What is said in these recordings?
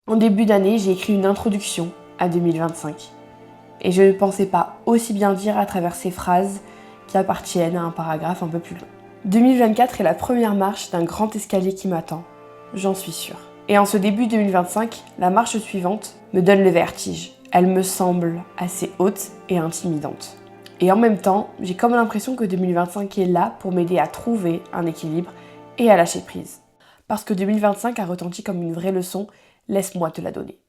En début d'année, j'ai écrit une introduction à 2025. Et je ne pensais pas aussi bien dire à travers ces phrases qui appartiennent à un paragraphe un peu plus long. 2024 est la première marche d'un grand escalier qui m'attend, j'en suis sûre. Et en ce début 2025, la marche suivante me donne le vertige. Elle me semble assez haute et intimidante. Et en même temps, j'ai comme l'impression que 2025 est là pour m'aider à trouver un équilibre et à lâcher prise. Parce que 2025 a retenti comme une vraie leçon, laisse-moi te la donner.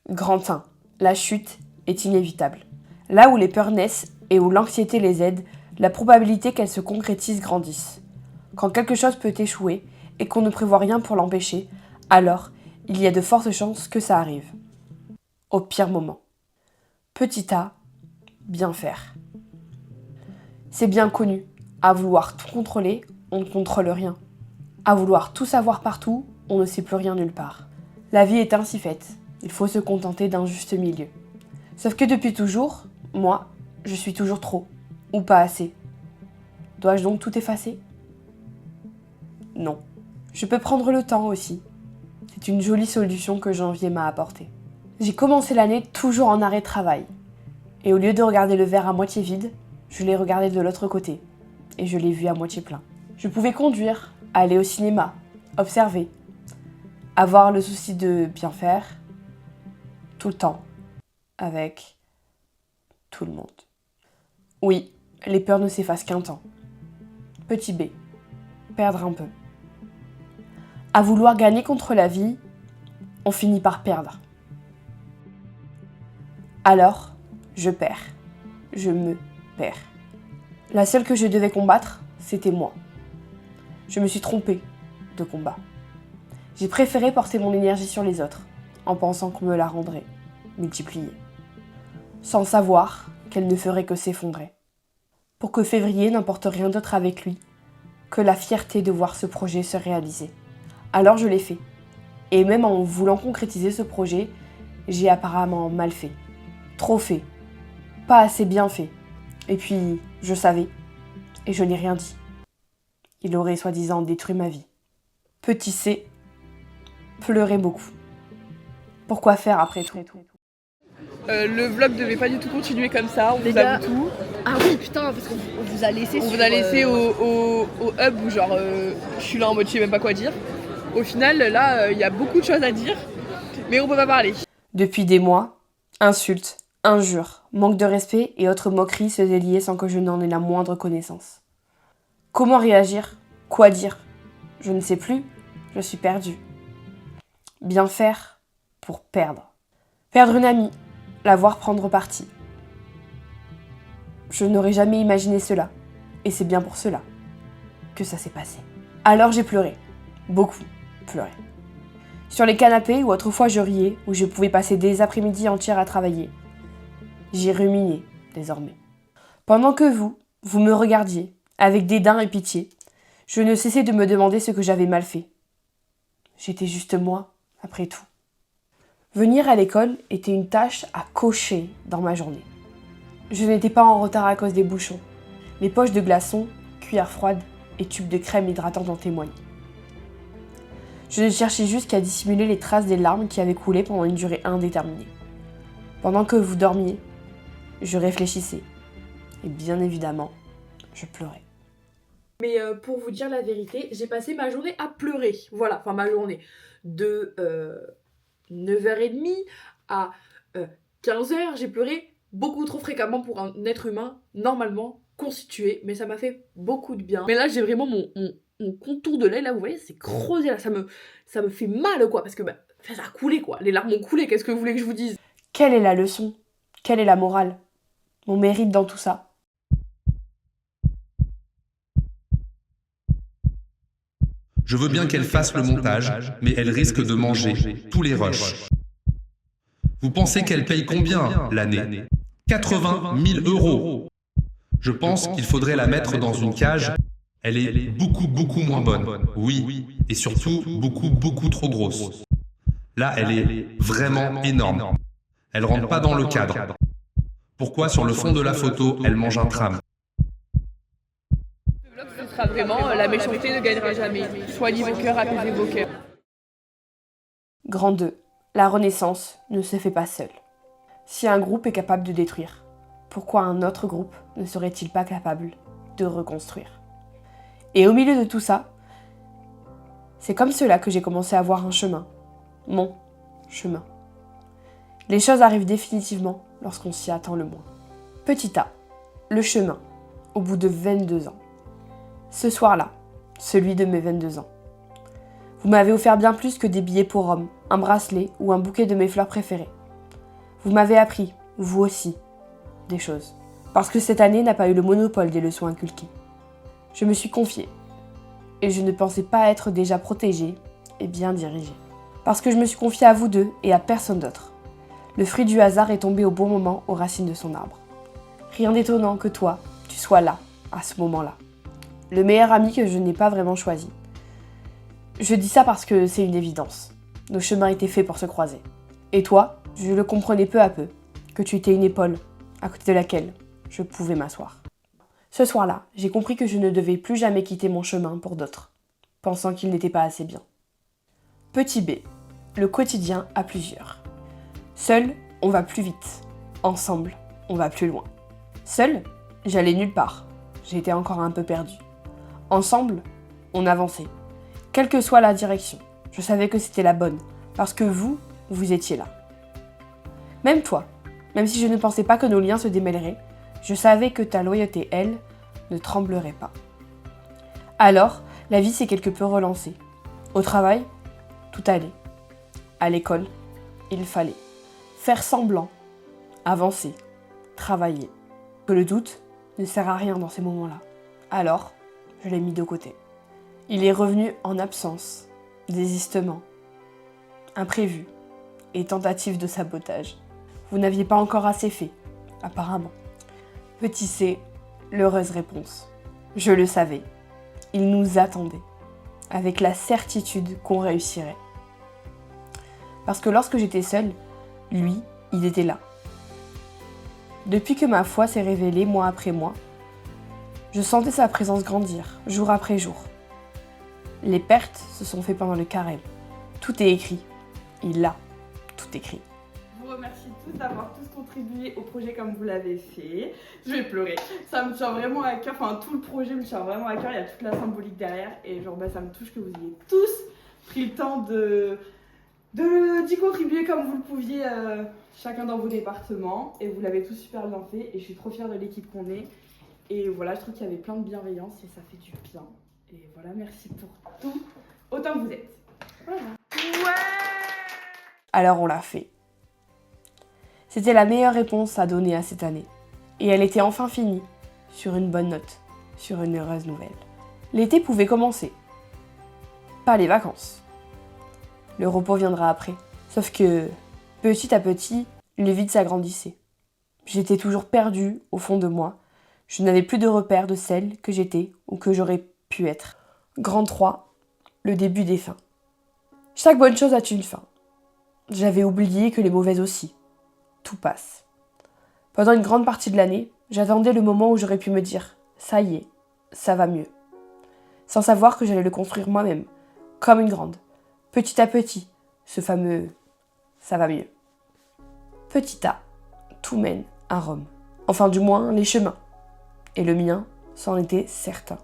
Grand 1. La chute est inévitable. Là où les peurs naissent et où l'anxiété les aide, la probabilité qu'elles se concrétisent grandissent. Quand quelque chose peut échouer et qu'on ne prévoit rien pour l'empêcher, alors il y a de fortes chances que ça arrive. Au pire moment. Petit a, bien faire. C'est bien connu, à vouloir tout contrôler, on ne contrôle rien. À vouloir tout savoir partout, on ne sait plus rien nulle part. La vie est ainsi faite, il faut se contenter d'un juste milieu. Sauf que depuis toujours, moi, je suis toujours trop, ou pas assez. Dois-je donc tout effacer ? Non. Je peux prendre le temps aussi. C'est une jolie solution que janvier m'a apportée. J'ai commencé l'année toujours en arrêt de travail. Et au lieu de regarder le verre à moitié vide, je l'ai regardé de l'autre côté. Et je l'ai vu à moitié plein. Je pouvais conduire, aller au cinéma, observer, avoir le souci de bien faire, tout le temps, avec tout le monde. Oui, les peurs ne s'effacent qu'un temps. Petit b, perdre un peu. À vouloir gagner contre la vie, on finit par perdre. Alors, je perds. Je me perds. La seule que je devais combattre, c'était moi. Je me suis trompée de combat. J'ai préféré porter mon énergie sur les autres, en pensant qu'on me la rendrait, multipliée. Sans savoir qu'elle ne ferait que s'effondrer. Pour que février n'emporte rien d'autre avec lui que la fierté de voir ce projet se réaliser. Alors je l'ai fait. Et même en voulant concrétiser ce projet, j'ai apparemment mal fait. Trop fait. Pas assez bien fait. Et puis, je savais. Et je n'ai rien dit. Il aurait soi-disant détruit ma vie. Petit C, pleurer beaucoup. Pourquoi faire après tout ? Le vlog devait pas du tout continuer comme ça, on Les vous gars, avoue tout. Ah oui, putain, parce qu'on vous a laissé On vous a laissé au hub où genre je suis là en mode je sais même pas quoi dire. Au final, là, il y a beaucoup de choses à dire, mais on peut pas parler. Depuis des mois, insultes, injures, manque de respect et autres moqueries se déliaient sans que je n'en ai la moindre connaissance. Comment réagir ? Quoi dire ? Je ne sais plus, je suis perdue. Bien faire pour perdre. Perdre une amie, la voir prendre parti. Je n'aurais jamais imaginé cela, et c'est bien pour cela que ça s'est passé. Alors j'ai pleuré, beaucoup pleuré. Sur les canapés où autrefois je riais, où je pouvais passer des après-midi entières à travailler, j'ai ruminé désormais. Pendant que vous me regardiez, avec dédain et pitié, je ne cessais de me demander ce que j'avais mal fait. J'étais juste moi, après tout. Venir à l'école était une tâche à cocher dans ma journée. Je n'étais pas en retard à cause des bouchons. Les poches de glaçons, cuillères froides et tubes de crème hydratante en témoignent. Je ne cherchais juste qu'à dissimuler les traces des larmes qui avaient coulé pendant une durée indéterminée. Pendant que vous dormiez, je réfléchissais. Et bien évidemment, je pleurais. Mais pour vous dire la vérité, j'ai passé ma journée à pleurer. Voilà, enfin ma journée. De 9h30 à 15h, j'ai pleuré beaucoup trop fréquemment pour un être humain normalement constitué. Mais ça m'a fait beaucoup de bien. Mais là, j'ai vraiment mon contour de lait, là, vous voyez, c'est creusé, là. Ça me fait mal, quoi. Parce que ça a coulé, quoi. Les larmes ont coulé, qu'est-ce que vous voulez que je vous dise ? Quelle est la leçon ? Quelle est la morale ? Mon mérite dans tout ça ? Je veux bien qu'elle fasse le montage, mais elle risque de manger tous les rushs. Vous pensez qu'elle paye combien l'année ? 80 000 €. Je pense qu'il faudrait la mettre dans une cage. Elle est beaucoup moins bonne. Oui, et surtout beaucoup trop grosse. Là, elle est vraiment énorme. Elle rentre pas dans le cadre. Pourquoi sur le fond de la photo, elle mange un tram? Ce sera vraiment la méchanceté ne gagnera jamais. Soignez vos cœurs, apaisez vos cœurs. Grand 2. La renaissance ne se fait pas seule. Si un groupe est capable de détruire, pourquoi un autre groupe ne serait-il pas capable de reconstruire? Et au milieu de tout ça, c'est comme cela que j'ai commencé à voir un chemin. Mon chemin. Les choses arrivent définitivement lorsqu'on s'y attend le moins. Petit A. Le chemin. Au bout de 22 ans. Ce soir-là, celui de mes 22 ans. Vous m'avez offert bien plus que des billets pour Rome, un bracelet ou un bouquet de mes fleurs préférées. Vous m'avez appris, vous aussi, des choses. Parce que cette année n'a pas eu le monopole des leçons inculquées. Je me suis confiée. Et je ne pensais pas être déjà protégée et bien dirigée. Parce que je me suis confiée à vous deux et à personne d'autre. Le fruit du hasard est tombé au bon moment aux racines de son arbre. Rien d'étonnant que toi, tu sois là, à ce moment-là. Le meilleur ami que je n'ai pas vraiment choisi. Je dis ça parce que c'est une évidence. Nos chemins étaient faits pour se croiser. Et toi, je le comprenais peu à peu, que tu étais une épaule, à côté de laquelle je pouvais m'asseoir. Ce soir-là, j'ai compris que je ne devais plus jamais quitter mon chemin pour d'autres, pensant qu'il n'était pas assez bien. Petit B, le quotidien à plusieurs. Seul, on va plus vite. Ensemble, on va plus loin. Seul, j'allais nulle part. J'étais encore un peu perdue. Ensemble, on avançait. Quelle que soit la direction, je savais que c'était la bonne, parce que vous étiez là. Même toi, même si je ne pensais pas que nos liens se démêleraient, je savais que ta loyauté, elle, ne tremblerait pas. Alors, la vie s'est quelque peu relancée. Au travail, tout allait. À l'école, il fallait. Faire semblant, avancer, travailler. Que le doute ne sert à rien dans ces moments-là. Alors, je l'ai mis de côté. Il est revenu en absence, désistement, imprévu et tentative de sabotage. Vous n'aviez pas encore assez fait, apparemment. Petit C, l'heureuse réponse. Je le savais. Il nous attendait, avec la certitude qu'on réussirait. Parce que lorsque j'étais seule, lui, il était là. Depuis que ma foi s'est révélée mois après mois, je sentais sa présence grandir, jour après jour. Les pertes se sont faites pendant le carême. Tout est écrit. Il a tout écrit. Je vous remercie tous d'avoir tous contribué au projet comme vous l'avez fait. Je vais pleurer. Ça me tient vraiment à cœur. Enfin, tout le projet me tient vraiment à cœur. Il y a toute la symbolique derrière. Et genre, ça me touche que vous ayez tous pris le temps d'y contribuer comme vous le pouviez, chacun dans vos départements. Et vous l'avez tous super bien fait. Et je suis trop fière de l'équipe qu'on est. Et voilà, je trouve qu'il y avait plein de bienveillance et ça fait du bien. Et voilà, merci pour tout, autant que vous êtes. Voilà. Alors on l'a fait. C'était la meilleure réponse à donner à cette année. Et elle était enfin finie, sur une bonne note, sur une heureuse nouvelle. L'été pouvait commencer. Pas les vacances. Le repos viendra après. Sauf que, petit à petit, le vide s'agrandissait. J'étais toujours perdue au fond de moi. Je n'avais plus de repères de celle que j'étais ou que j'aurais pu être. Grand 3, le début des fins. Chaque bonne chose a une fin. J'avais oublié que les mauvaises aussi. Tout passe. Pendant une grande partie de l'année, j'attendais le moment où j'aurais pu me dire « ça y est, ça va mieux ». Sans savoir que j'allais le construire moi-même, comme une grande. Petit à petit, ce fameux « ça va mieux ». Petit A, tout mène à Rome. Enfin du moins, les chemins. Et le mien s'en était certain.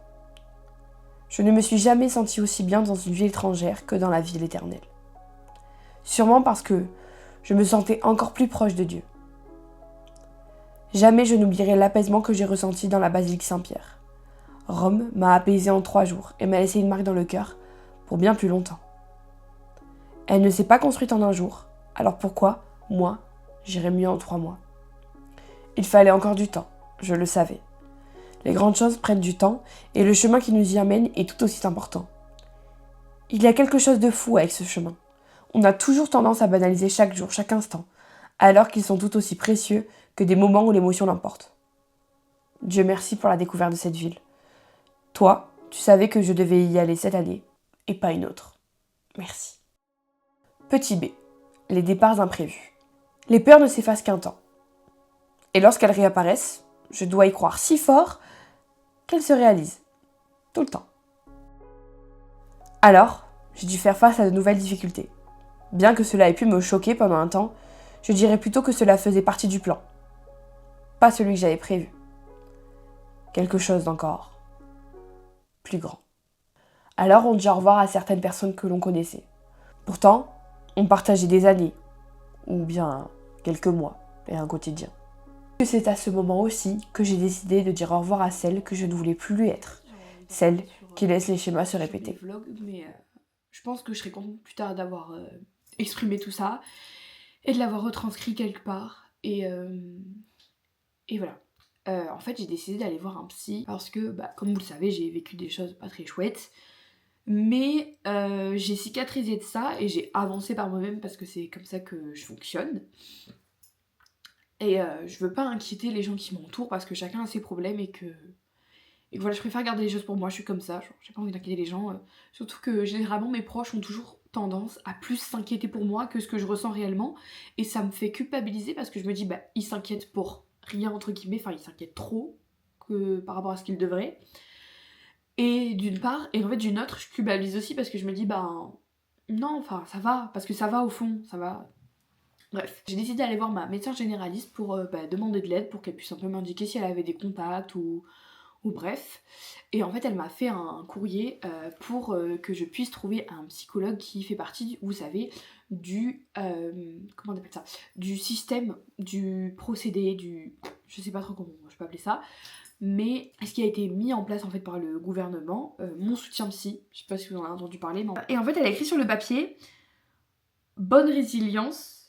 Je ne me suis jamais sentie aussi bien dans une ville étrangère que dans la ville éternelle. Sûrement parce que je me sentais encore plus proche de Dieu. Jamais je n'oublierai l'apaisement que j'ai ressenti dans la basilique Saint-Pierre. Rome m'a apaisée en 3 jours et m'a laissé une marque dans le cœur pour bien plus longtemps. Elle ne s'est pas construite en un jour, alors pourquoi, moi, j'irais mieux en 3 mois? Il fallait encore du temps, je le savais. Les grandes choses prennent du temps et le chemin qui nous y amène est tout aussi important. Il y a quelque chose de fou avec ce chemin. On a toujours tendance à banaliser chaque jour, chaque instant, alors qu'ils sont tout aussi précieux que des moments où l'émotion l'emporte. Dieu merci pour la découverte de cette ville. Toi, tu savais que je devais y aller cette année et pas une autre. Merci. Petit B, les départs imprévus. Les peurs ne s'effacent qu'un temps. Et lorsqu'elles réapparaissent, je dois y croire si fort qu'elles se réalisent. Tout le temps. Alors, j'ai dû faire face à de nouvelles difficultés. Bien que cela ait pu me choquer pendant un temps, je dirais plutôt que cela faisait partie du plan. Pas celui que j'avais prévu. Quelque chose d'encore plus grand. Alors on dit au revoir à certaines personnes que l'on connaissait. Pourtant, on partageait des années, ou bien quelques mois, et un quotidien. C'est à ce moment aussi que j'ai décidé de dire au revoir à celle que je ne voulais plus lui être. Celle qui laisse les schémas se répéter. Mais je pense que je serais contente plus tard d'avoir exprimé tout ça et de l'avoir retranscrit quelque part. Et voilà. En fait, j'ai décidé d'aller voir un psy parce que, comme vous le savez, j'ai vécu des choses pas très chouettes. Mais j'ai cicatrisé de ça et j'ai avancé par moi-même parce que c'est comme ça que je fonctionne. Et je veux pas inquiéter les gens qui m'entourent parce que chacun a ses problèmes et que voilà, je préfère garder les choses pour moi, je suis comme ça, genre, j'ai pas envie d'inquiéter les gens. Surtout que généralement mes proches ont toujours tendance à plus s'inquiéter pour moi que ce que je ressens réellement. Et ça me fait culpabiliser parce que je me dis, ils s'inquiètent pour rien entre guillemets, enfin ils s'inquiètent trop que par rapport à ce qu'ils devraient. Et d'une part, et en fait d'une autre, je culpabilise aussi parce que je me dis, non, enfin ça va, parce que ça va au fond, ça va. Bref, j'ai décidé d'aller voir ma médecin généraliste pour demander de l'aide, pour qu'elle puisse un peu m'indiquer si elle avait des contacts ou bref. Et en fait, elle m'a fait un courrier pour que je puisse trouver un psychologue qui fait partie, vous savez, du... comment on appelle ça ? Du système, du procédé, du... Je sais pas trop comment je peux appeler ça. Mais ce qui a été mis en place en fait par le gouvernement, mon soutien psy, je sais pas si vous en avez entendu parler. Mais... Et en fait, elle a écrit sur le papier « Bonne résilience ».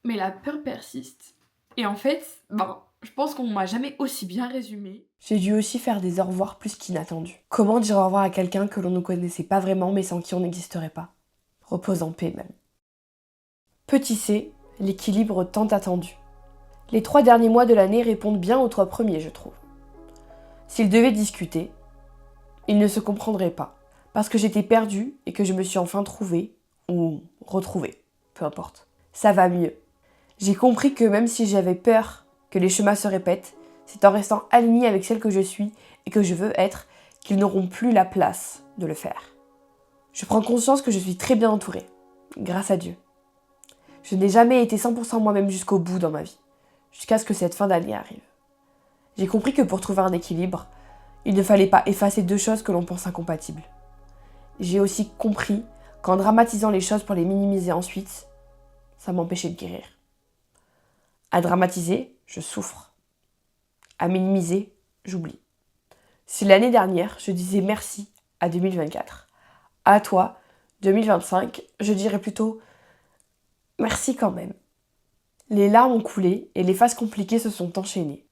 Mais la peur persiste. Et en fait, je pense qu'on m'a jamais aussi bien résumé. J'ai dû aussi faire des au revoir plus qu'inattendus. Comment dire au revoir à quelqu'un que l'on ne connaissait pas vraiment mais sans qui on n'existerait pas ? Repose en paix même. Petit C, l'équilibre tant attendu. Les 3 derniers mois de l'année répondent bien aux 3 premiers, je trouve. S'ils devaient discuter, ils ne se comprendraient pas. Parce que j'étais perdue et que je me suis enfin trouvée, ou retrouvée, peu importe. Ça va mieux. J'ai compris que même si j'avais peur que les schémas se répètent, c'est en restant alignée avec celle que je suis et que je veux être qu'ils n'auront plus la place de le faire. Je prends conscience que je suis très bien entourée, grâce à Dieu. Je n'ai jamais été 100% moi-même jusqu'au bout dans ma vie, jusqu'à ce que cette fin d'année arrive. J'ai compris que pour trouver un équilibre, il ne fallait pas effacer 2 choses que l'on pense incompatibles. J'ai aussi compris qu'en dramatisant les choses pour les minimiser ensuite, ça m'empêchait de guérir. À dramatiser, je souffre. À minimiser, j'oublie. Si l'année dernière, je disais merci à 2024, à toi, 2025, je dirais plutôt merci quand même. Les larmes ont coulé et les phases compliquées se sont enchaînées.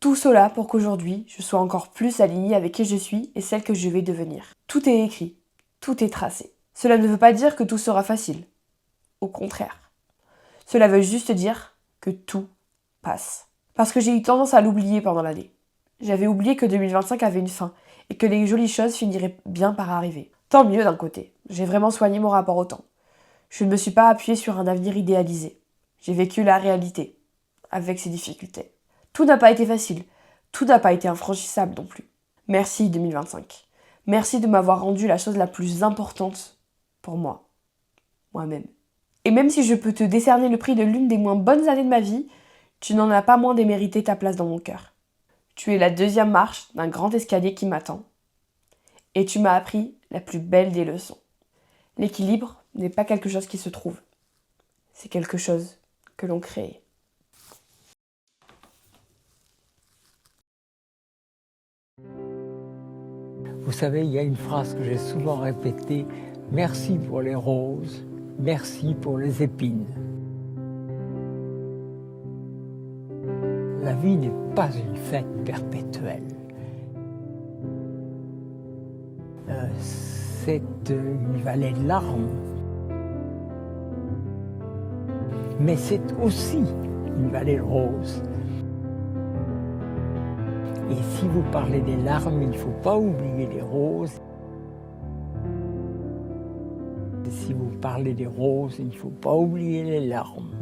Tout cela pour qu'aujourd'hui, je sois encore plus alignée avec qui je suis et celle que je vais devenir. Tout est écrit, tout est tracé. Cela ne veut pas dire que tout sera facile. Au contraire. Cela veut juste dire que tout passe. Parce que j'ai eu tendance à l'oublier pendant l'année. J'avais oublié que 2025 avait une fin et que les jolies choses finiraient bien par arriver. Tant mieux d'un côté, j'ai vraiment soigné mon rapport au temps. Je ne me suis pas appuyée sur un avenir idéalisé. J'ai vécu la réalité, avec ses difficultés. Tout n'a pas été facile, tout n'a pas été infranchissable non plus. Merci 2025. Merci de m'avoir rendu la chose la plus importante pour moi, moi-même. Et même si je peux te décerner le prix de l'une des moins bonnes années de ma vie, tu n'en as pas moins démérité ta place dans mon cœur. Tu es la 2e marche d'un grand escalier qui m'attend. Et tu m'as appris la plus belle des leçons. L'équilibre n'est pas quelque chose qui se trouve. C'est quelque chose que l'on crée. Vous savez, il y a une phrase que j'ai souvent répétée, « Merci pour les roses, merci pour les épines ». La vie n'est pas une fête perpétuelle. C'est une vallée de larmes. Mais c'est aussi une vallée de roses. Et si vous parlez des larmes, il ne faut pas oublier les roses. Et si vous parlez des roses, il ne faut pas oublier les larmes.